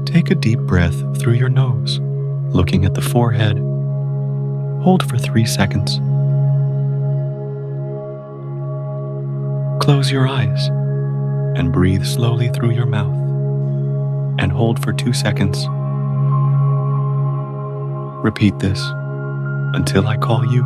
Take a deep breath through your nose, looking at the forehead. Hold for 3 seconds. Close your eyes and breathe slowly through your mouth, and hold for 2 seconds. Repeat this until I call you.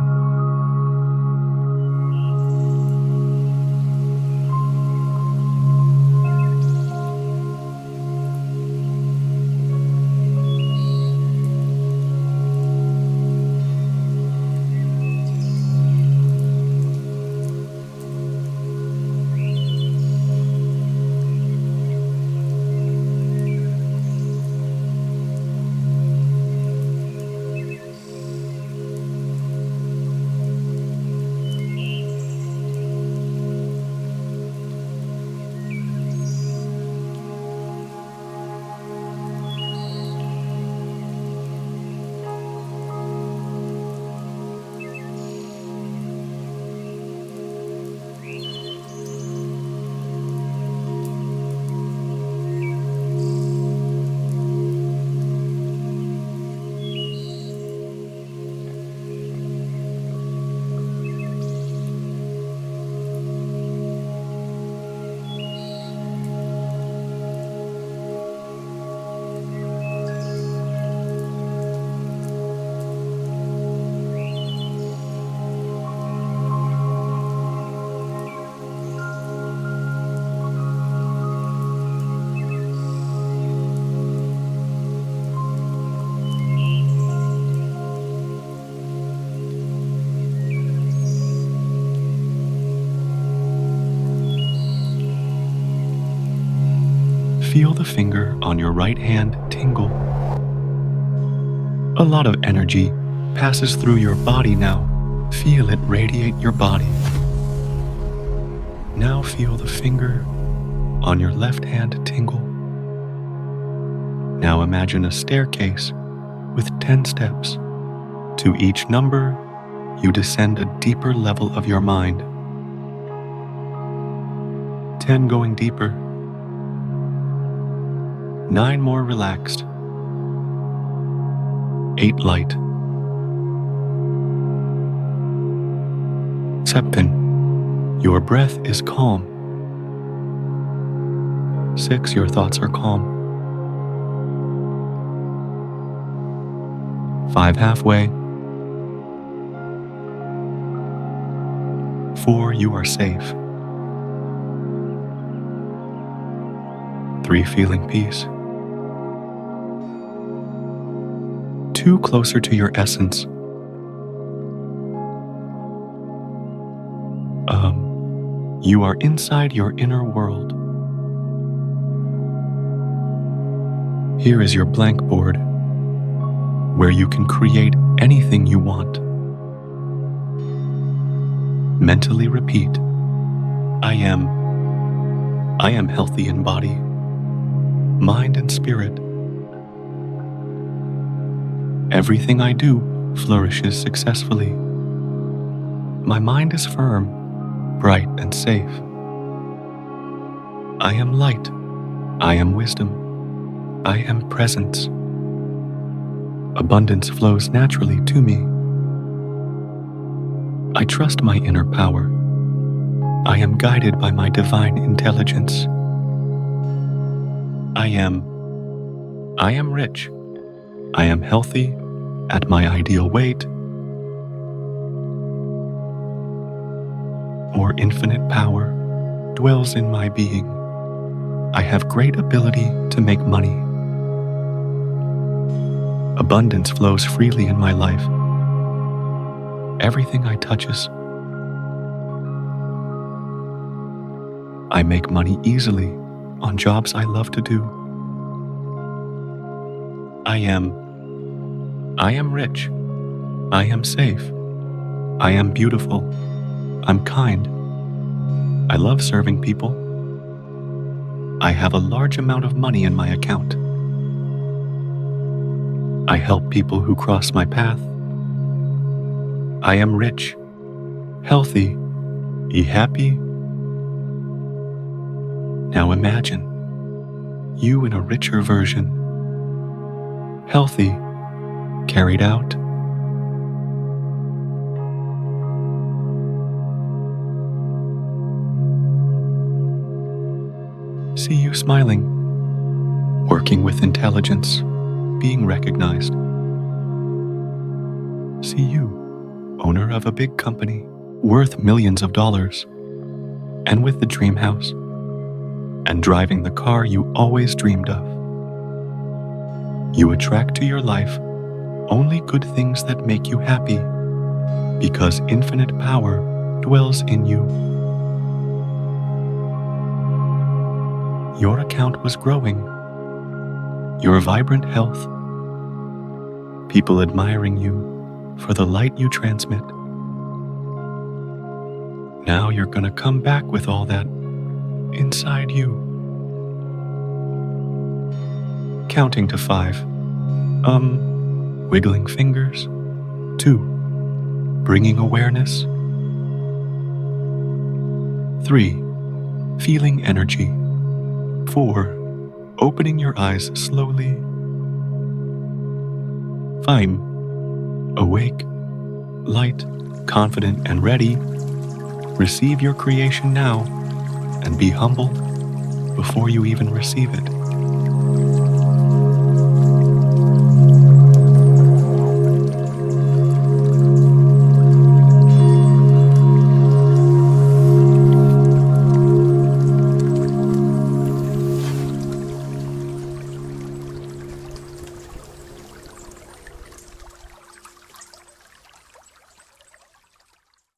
Feel the finger on your right hand tingle. A lot of energy passes through your body now. Feel it radiate your body. Now feel the finger on your left hand tingle. Now imagine a staircase with 10 steps. To each number, you descend a deeper level of your mind. 10 going deeper. 9 more relaxed. 8 light. 7. Your breath is calm. 6. Your thoughts are calm. 5. Halfway. 4. You are safe. 3. Feeling peace. 2. Closer to your essence. You are inside your inner world. Here is your blank board, where you can create anything you want. Mentally repeat, I am healthy in body, mind and spirit. Everything I do flourishes successfully. My mind is firm, bright and safe. I am light. I am wisdom. I am presence. Abundance flows naturally to me. I trust my inner power. I am guided by my divine intelligence. I am rich. I am healthy at my ideal weight. More infinite power dwells in my being. I have great ability to make money. Abundance flows freely in my life. Everything I touches. I make money easily on jobs I love to do. I am rich. I am safe. I am beautiful. I'm kind. I love serving people. I have a large amount of money in my account. I help people who cross my path. I am rich, healthy, happy. Now imagine you in a richer version, healthy, carried out. See you smiling, working with intelligence, being recognized. See you, owner of a big company, worth millions of dollars, and with the dream house, and driving the car you always dreamed of. You attract to your life only good things that make you happy, because infinite power dwells in you. Your account was growing, your vibrant health, people admiring you for the light you transmit. Now you're gonna come back with all that inside you. Counting to 5. Wiggling fingers. 2. Bringing awareness. 3. Feeling energy. 4. Opening your eyes slowly. 5. Awake, light, confident, and ready. Receive your creation now and be humble before you even receive it.